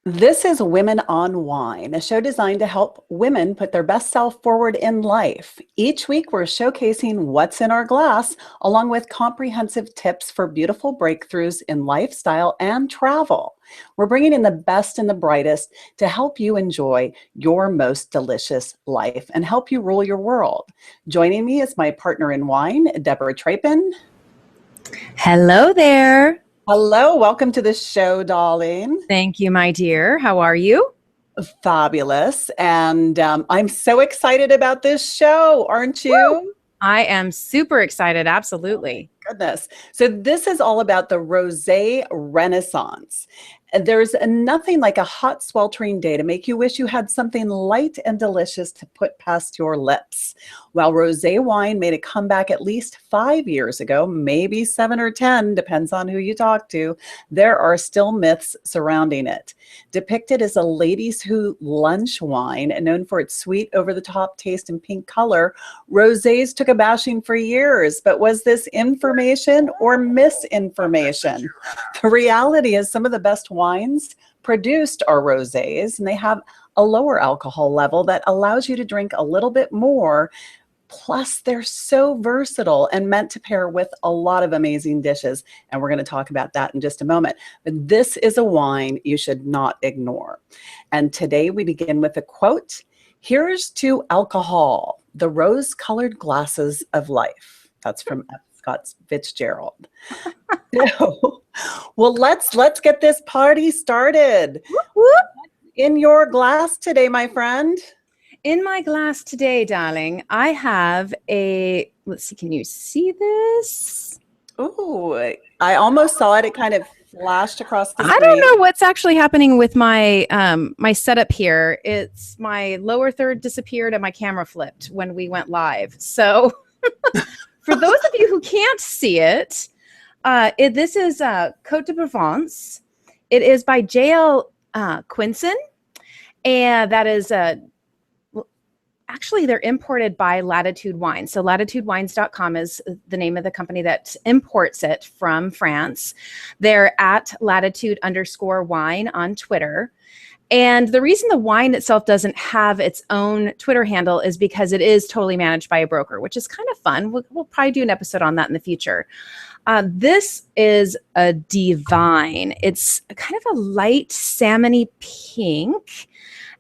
This is Women on Wine, a show designed to help women put their best self forward in life. Each week, we're showcasing what's in our glass, along with comprehensive tips for beautiful breakthroughs in lifestyle and travel. We're bringing in the best and the brightest to help you enjoy your most delicious life and help you rule your world. Joining me is my partner in wine, Debra. Hello there. Hello, welcome to the show, darling. Thank you, my dear. How are you? Fabulous. And I'm so excited about this show, aren't you? Woo! I am super excited. Absolutely. Goodness. So this is all about the Rosé Renaissance. And there's nothing like a hot sweltering day to make you wish you had something light and delicious to put past your lips. While rosé wine made a comeback at least 5 years ago, maybe 7 or 10, depends on who you talk to, there are still myths surrounding it. Depicted as a ladies' who lunch wine and known for its sweet, over-the-top taste and pink color, rosés took a bashing for years. But was this information or misinformation? The reality is some of the best wines produced are rosés, and they have a lower alcohol level that allows you to drink a little bit more. Plus, they're so versatile and meant to pair with a lot of amazing dishes. And we're going to talk about that in just a moment. But this is a wine you should not ignore. And today we begin with a quote. "Here's to alcohol, the rose-colored glasses of life." That's from F. Scott Fitzgerald. So, well, let's get this party started. Whoop, whoop. In your glass today, my friend. In my glass today, darling, I have let's see, can you see this? Oh, I almost saw it. It kind of flashed across the screen. I don't know what's actually happening with my my setup here. It's my lower third disappeared and my camera flipped when we went live. So for those of you who can't see it, this is CôtesdeProvence. It is by J.L. Quinson, and that is actually they're imported by Latitude Wines. So latitudewines.com is the name of the company that imports it from France. They're at latitude_wine on Twitter. And the reason the wine itself doesn't have its own Twitter handle is because it is totally managed by a broker, which is kind of fun. We'll probably do an episode on that in the future. This is a divine. It's kind of a light salmony pink,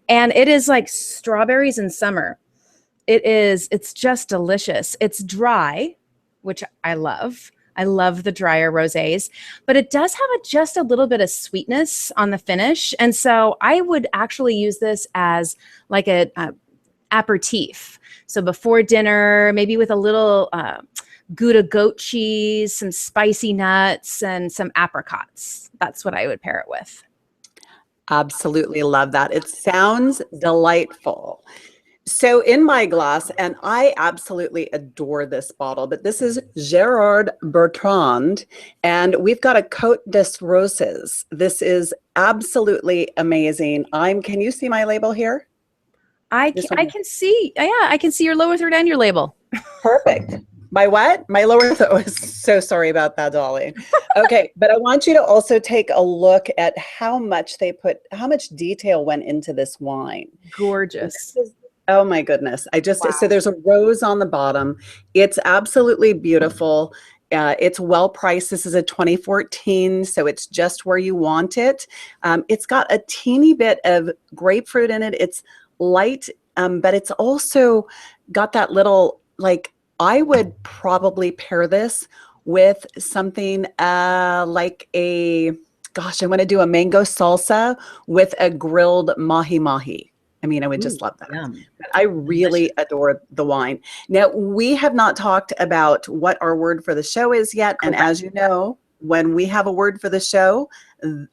and it is like strawberries in summer. It's just delicious. It's dry, which I love. I love the drier rosés, but it does have just a little bit of sweetness on the finish. And so I would actually use this as like a aperitif. So before dinner, maybe with a little Gouda goat cheese, some spicy nuts, and some apricots. That's what I would pair it with. Absolutely love that. It sounds delightful. So in my glass, and I absolutely adore this bottle, but this is Gerard Bertrand, and we've got a Côte des Roses. This is absolutely amazing. Can you see my label here? I can see, yeah, I can see your lower third and your label. Perfect. My what? My lower third. Oh, so sorry about that, darling. Okay, but I want you to also take a look at how much detail went into this wine. Gorgeous. Oh my goodness. Wow. So there's a rose on the bottom. It's absolutely beautiful. It's well priced. This is a 2014, so it's just where you want it. It's got a teeny bit of grapefruit in it. It's light, but it's also got that little, like, I would probably pair this with something like I want to do a mango salsa with a grilled mahi-mahi. I mean, I would just love that. But I really adore the wine. Now, we have not talked about what our word for the show is yet. And as you know, when we have a word for the show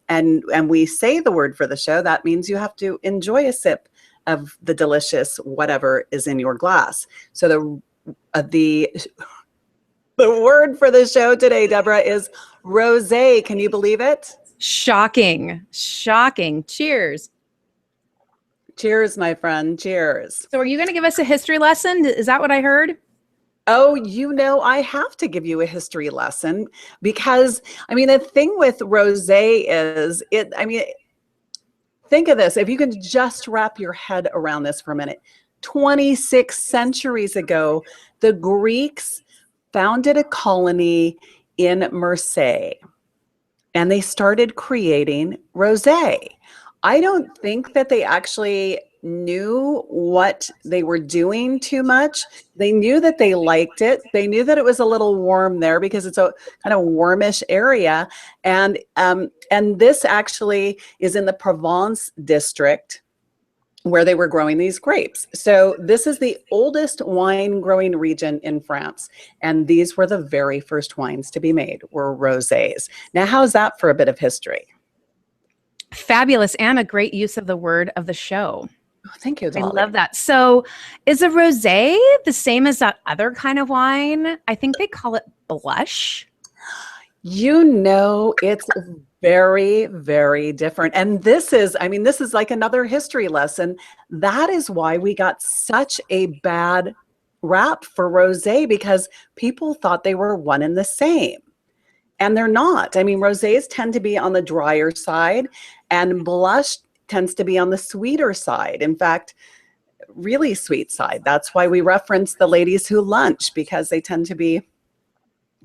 and we say the word for the show, that means you have to enjoy a sip of the delicious whatever is in your glass. So the word for the show today, Debra, is rosé. Can you believe it? Shocking. Cheers. Cheers, my friend. Cheers. So are you going to give us a history lesson? Is that what I heard? Oh, I have to give you a history lesson because, the thing with rosé is think of this. If you can just wrap your head around this for a minute. 26 centuries ago, the Greeks founded a colony in Marseille, and they started creating rosé. I don't think that they actually knew what they were doing too much. They knew that they liked it. They knew that it was a little warm there because it's a kind of warmish area. And this actually is in the Provence district where they were growing these grapes. So this is the oldest wine growing region in France. And these were the very first wines to be made, were rosés. Now, how's that for a bit of history? Fabulous, and a great use of the word of the show. Oh, thank you, Dolly. I love that. So is a rosé the same as that other kind of wine? I think they call it blush. You know, it's very, very different. And this is, I mean, this is like another history lesson. That is why we got such a bad rap for rosé, because people thought they were one and the same. And they're not. I mean, rosés tend to be on the drier side, and blush tends to be on the sweeter side. In fact, really sweet side. That's why we reference the ladies who lunch, because they tend to be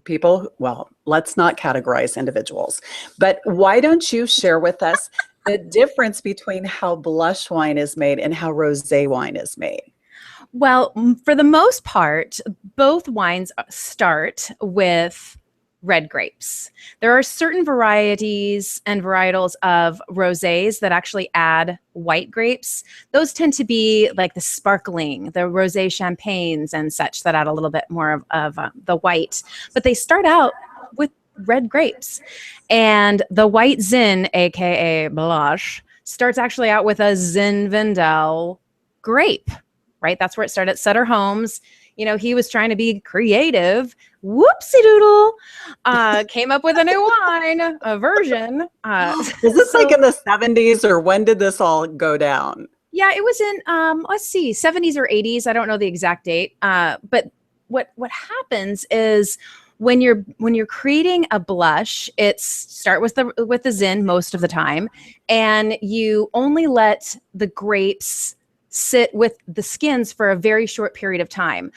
people, well, let's not categorize individuals. But why don't you share with us the difference between how blush wine is made and how rosé wine is made? Well, for the most part, both wines start with red grapes. There are certain varieties and varietals of rosés that actually add white grapes. Those tend to be like the sparkling, the rosé champagnes and such that add a little bit more of the white. But they start out with red grapes. And the white Zin, aka blush, starts actually out with a Zinfandel grape, right? That's where it started at Sutter Homes. You know, he was trying to be creative. Whoopsie doodle. Came up with a new wine, a version. Is this like in the 70s, or when did this all go down? Yeah, it was in, let's see, 70s or 80s. I don't know the exact date. But what happens is when you're creating a blush, it's start with the Zin most of the time, and you only let the grapes sit with the skins for a very short period of time.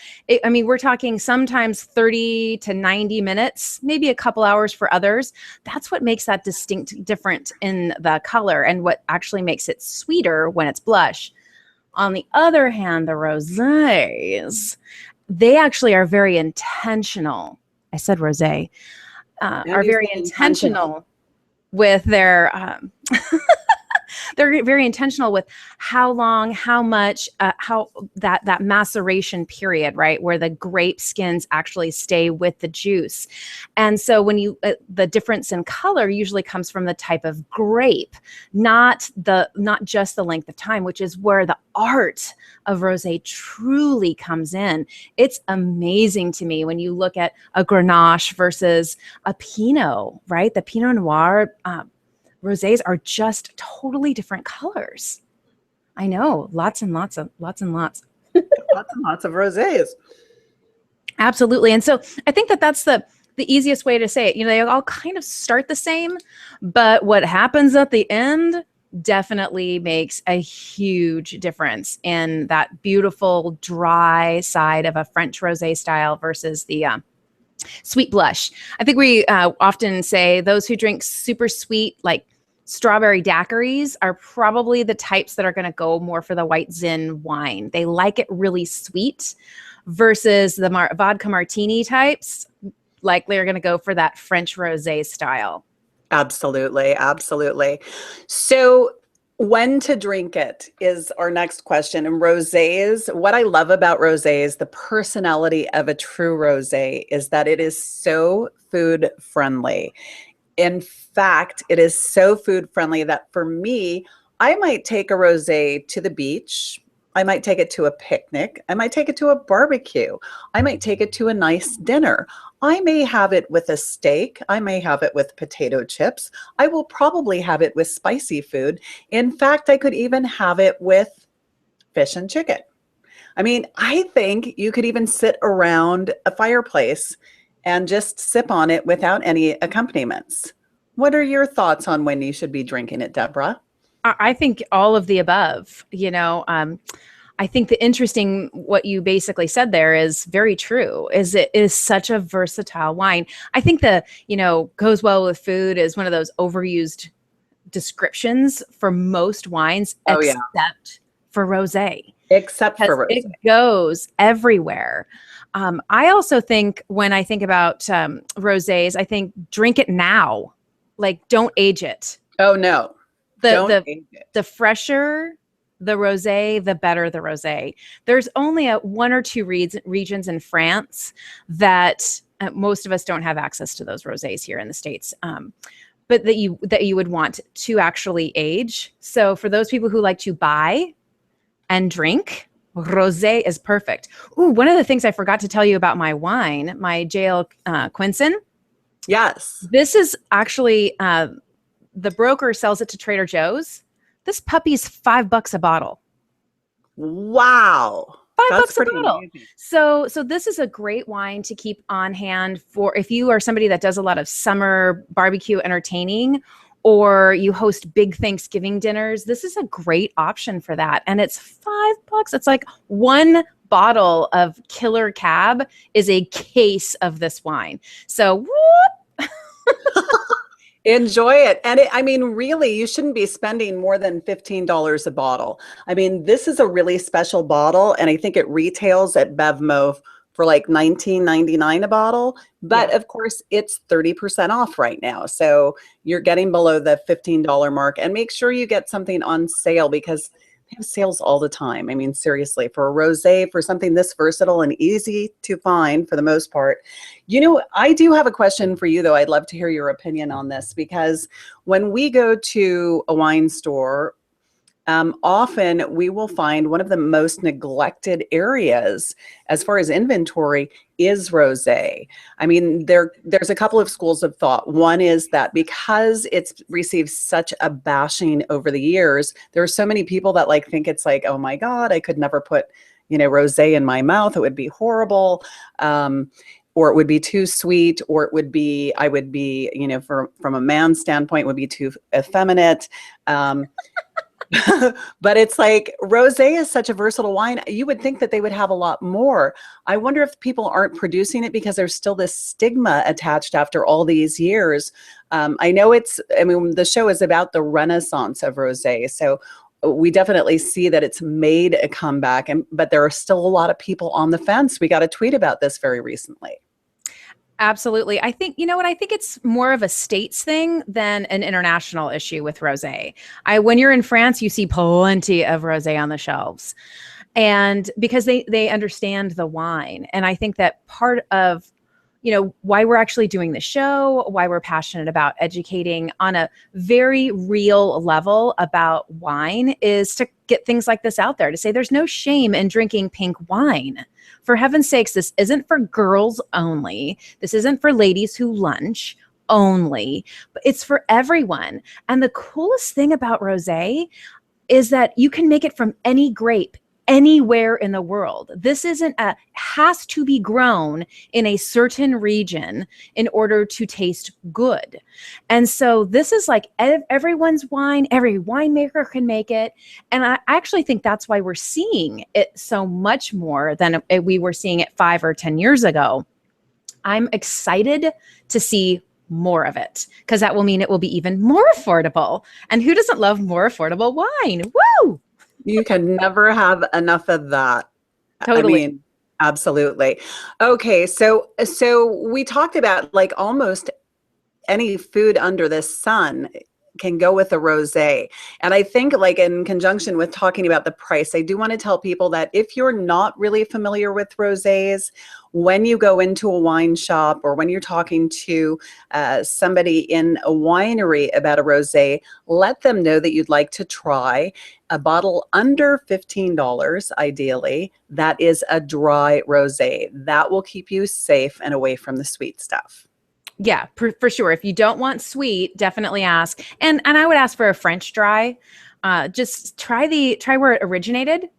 I mean, we're talking sometimes 30 to 90 minutes, maybe a couple hours for others. That's what makes that distinct different in the color and what actually makes it sweeter when it's blush. On the other hand, the rosés, they actually are very intentional. I said rosé, are very intentional with their they're very intentional with how long, how much, how that maceration period, right, where the grape skins actually stay with the juice. And so when you the difference in color usually comes from the type of grape, not just the length of time, which is where the art of rosé truly comes in. It's amazing to me when you look at a Grenache versus a Pinot, right? The Pinot Noir. Rosés are just totally different colors. I know, lots and lots. Lots and lots of rosés. Absolutely. And so I think that's the easiest way to say it. You know, they all kind of start the same, but what happens at the end definitely makes a huge difference in that beautiful dry side of a French rosé style versus the sweet blush. I think we often say those who drink super sweet, like strawberry daiquiris, are probably the types that are going to go more for the white Zin wine. They like it really sweet, versus the vodka martini types likely are going to go for that French rosé style. Absolutely. Absolutely. So when to drink it is our next question. And rosés, what I love about rosés, the personality of a true rosé, is that it is so food friendly. In fact, it is so food friendly that for me, I might take a rosé to the beach. I might take it to a picnic. I might take it to a barbecue. I might take it to a nice dinner. I may have it with a steak. I may have it with potato chips. I will probably have it with spicy food. In fact, I could even have it with fish and chicken. I mean, I think you could even sit around a fireplace and just sip on it without any accompaniments. What are your thoughts on when you should be drinking it, Deborah? I think all of the above, I think the interesting, what you basically said there is very true, is it is such a versatile wine. I think goes well with food is one of those overused descriptions for most wines, Oh yeah, except for rosé, except because for it rosé. goes everywhere. I also think when I think about rosés, I think drink it now, like don't age it. Oh no, The don't the age it. the fresher the rosé, the better the rosé. There's only one or two regions in France that most of us don't have access to those rosés here in the States. But that you would want to actually age. So for those people who like to buy and drink, rosé is perfect. Ooh, one of the things I forgot to tell you about my wine, my JL Quinson. Yes. This is actually the broker sells it to Trader Joe's. This puppy's $5 a bottle. Wow. Five That's bucks a pretty bottle. amazing. So this is a great wine to keep on hand for if you are somebody that does a lot of summer barbecue entertaining, or you host big Thanksgiving dinners. This is a great option for that. And it's $5. It's like one bottle of Killer Cab is a case of this wine. So whoop. Enjoy it. And I mean, really, you shouldn't be spending more than $15 a bottle. I mean, this is a really special bottle, and I think it retails at BevMo for like $19.99 a bottle. But Yeah. of course, it's 30% off right now. So you're getting below the $15 mark. And make sure you get something on sale because they have sales all the time. I mean, seriously, for a rosé, for something this versatile and easy to find for the most part. I do have a question for you, though. I'd love to hear your opinion on this because when we go to a wine store, often we will find one of the most neglected areas as far as inventory is rosé. I mean, there's a couple of schools of thought. One is that because it's received such a bashing over the years, there are so many people that think it's like, oh my God, I could never put, rosé in my mouth. It would be horrible. Or it would be too sweet, or I would be, from a man's standpoint, would be too effeminate. But it's like rosé is such a versatile wine. You would think that they would have a lot more. I wonder if people aren't producing it because there's still this stigma attached after all these years. I know the show is about the renaissance of rosé. So we definitely see that it's made a comeback, but there are still a lot of people on the fence. We got a tweet about this very recently. Absolutely. I think, I think it's more of a states thing than an international issue with rosé. When you're in France, you see plenty of rosé on the shelves. And because they understand the wine. And I think that part of why we're actually doing the show, why we're passionate about educating on a very real level about wine is to get things like this out there, to say there's no shame in drinking pink wine. For heaven's sakes, this isn't for girls only. This isn't for ladies who lunch only, but it's for everyone. And the coolest thing about rosé is that you can make it from any grape anywhere in the world. This has to be grown in a certain region in order to taste good. And so this is like everyone's wine, every winemaker can make it. And I actually think that's why we're seeing it so much more than we were seeing it 5 or 10 years ago. I'm excited to see more of it because that will mean it will be even more affordable. And who doesn't love more affordable wine? Woo! You can never have enough of that. Totally. I mean, absolutely. Okay, so we talked about almost any food under the sun can go with a rosé. And I think in conjunction with talking about the price, I do want to tell people that if you're not really familiar with rosés, when you go into a wine shop or when you're talking to somebody in a winery about a rosé, let them know that you'd like to try a bottle under $15, ideally. That is a dry rosé. That will keep you safe and away from the sweet stuff. Yeah, for sure. If you don't want sweet, definitely ask. And I would ask for a French dry. Just try where it originated.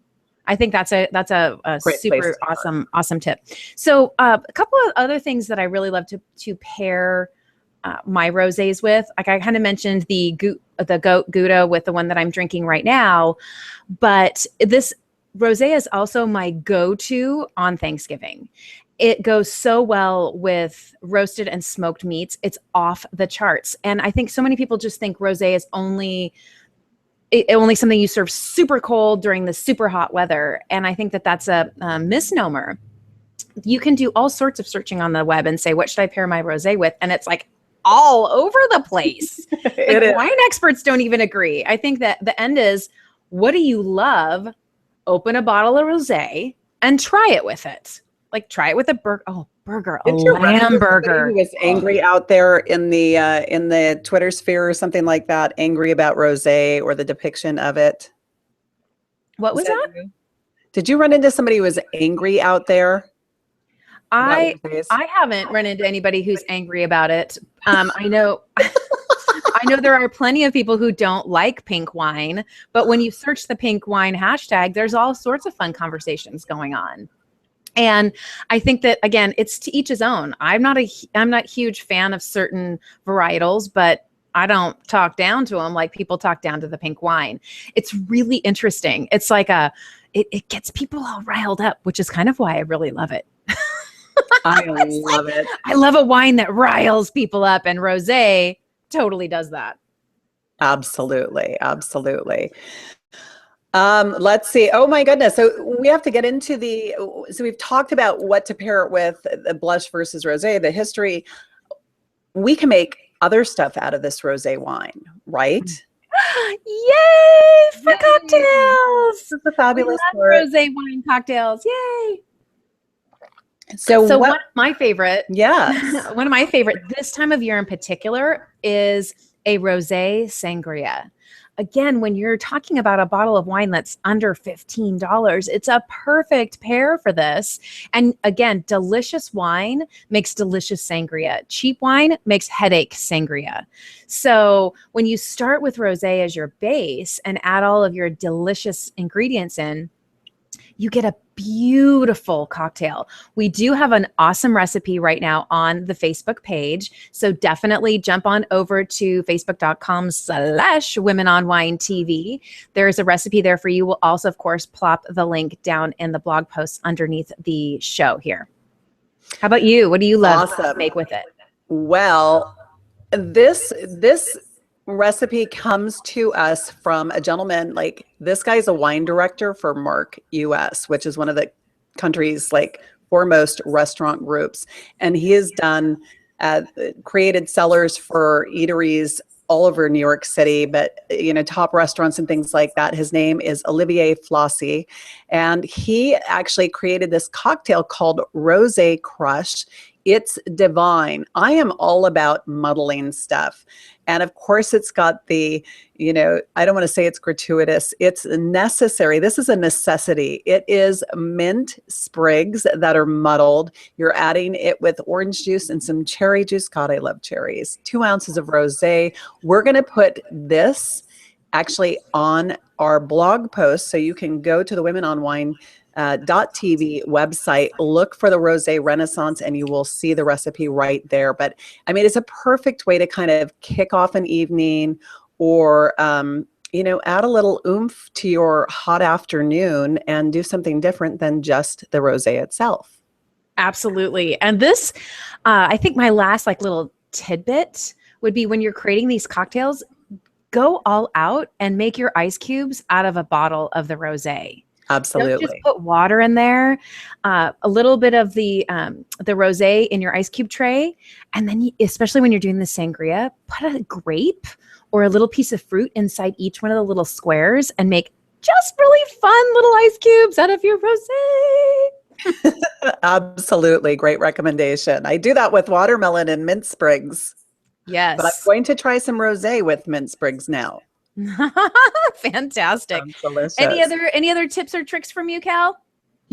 I think that's a Great place super to start. awesome tip. So a couple of other things that I really love to pair my rosés with, like I kind of mentioned the the goat Gouda with the one that I'm drinking right now. But this rosé is also my go-to on Thanksgiving. It goes so well with roasted and smoked meats. It's off the charts. And I think so many people just think rosé is only something you serve super cold during the super hot weather. And I think that that's a misnomer. You can do all sorts of searching on the web and say, what should I pair my rosé with? And it's like all over the place. Like wine experts don't even agree. I think that the end is, what do you love? Open a bottle of rosé and try it with it. Like try it with a burger. Oh, burger, a lamb burger. Who was angry out there in the Twitter sphere or something like that, angry about rosé or the depiction of it? What was that? Did you run into somebody who was angry out there? I haven't run into anybody who's angry about it. I know I know there are plenty of people who don't like pink wine, but when you search the pink wine hashtag, there's all sorts of fun conversations going on. And I think that, again, it's to each his own. I'm not a huge fan of certain varietals, but I don't talk down to them like people talk down to the pink wine. It's really interesting. It's like it gets people all riled up, which is kind of why I really love it. I love it. I love a wine that riles people up, and rosé totally does that. Absolutely. Absolutely. Let's see. Oh my goodness. So we have to get into so we've talked about what to pair it with, the blush versus rosé, the history. We can make other stuff out of this rosé wine, right? Yay for cocktails. This is a fabulous rosé wine cocktails. Yay. So one of my favorite, yes. one of my favorite this time of year in particular is a rosé sangria. Again, when you're talking about a bottle of wine that's under $15, it's a perfect pair for this. And again, delicious wine makes delicious sangria. Cheap wine makes headache sangria. So when you start with rosé as your base and add all of your delicious ingredients in, you get a beautiful cocktail. We do have an awesome recipe right now on the Facebook page. So definitely jump on over to facebook.com/womenonwinetv. There's a recipe there for you. We'll also, of course, plop the link down in the blog posts underneath the show here. How about you? What do you love to make with it? Well, this recipe comes to us from a gentleman. Like, this guy's a wine director for Mark US, which is one of the country's like foremost restaurant groups, and he has done created cellars for eateries all over New York City, but top restaurants and things like that. His name is Olivier Flossie, and he actually created this cocktail called Rosé Crush. It's divine. I am all about muddling stuff. And of course, it's got the, I don't want to say it's gratuitous. It's necessary. This is a necessity. It is mint sprigs that are muddled. You're adding it with orange juice and some cherry juice. God, I love cherries. 2 ounces of rosé. We're going to put this actually on our blog post, so you can go to the Women on Wine .tv website, look for the Rosé Renaissance, and you will see the recipe right there. But I mean, it's a perfect way to kind of kick off an evening, or add a little oomph to your hot afternoon and do something different than just the rosé itself. Absolutely. And this, I think my last little tidbit would be, when you're creating these cocktails, go all out and make your ice cubes out of a bottle of the rosé. Absolutely. Don't just put water in there, a little bit of the rosé in your ice cube tray. And then especially when you're doing the sangria, put a grape or a little piece of fruit inside each one of the little squares and make just really fun little ice cubes out of your rosé. Absolutely. Great recommendation. I do that with watermelon and mint sprigs. Yes. But I'm going to try some rosé with mint sprigs now. Fantastic. Delicious. Any other tips or tricks from you, Cal?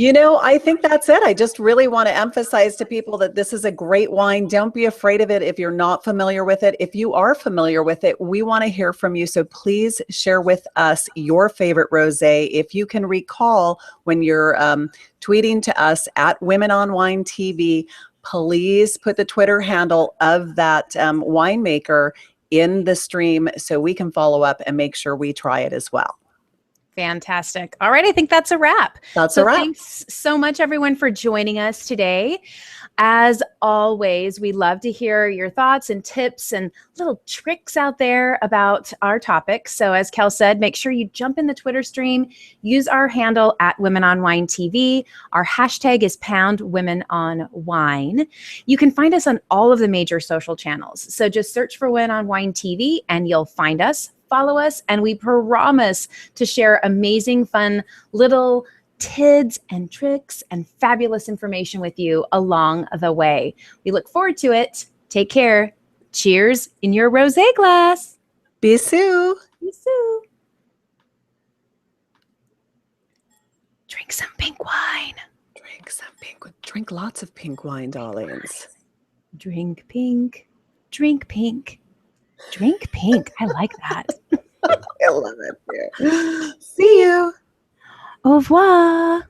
I think that's it. I just really want to emphasize to people that this is a great wine. Don't be afraid of it if you're not familiar with it. If you are familiar with it, we want to hear from you. So please share with us your favorite rosé. If you can recall, when you're tweeting to us at Women on Wine TV, please put the Twitter handle of that winemaker in the stream so we can follow up and make sure we try it as well. Fantastic. All right. I think that's a wrap. That's a wrap. Thanks so much, everyone, for joining us today. As always, we love to hear your thoughts and tips and little tricks out there about our topic. So as Kel said, make sure you jump in the Twitter stream, use our handle at Women on Wine TV. Our hashtag is #WomenOnWine. You can find us on all of the major social channels. So just search for Women on Wine TV and you'll find us. Follow us, and we promise to share amazing, fun little tips and tricks and fabulous information with you along the way. We look forward to it. Take care. Cheers in your rosé glass. Bisous. Bisous. Drink some pink wine. Drink lots of pink wine, darlings. Drink pink. Drink pink. Drink pink. I like that. I love it. See you. Au revoir.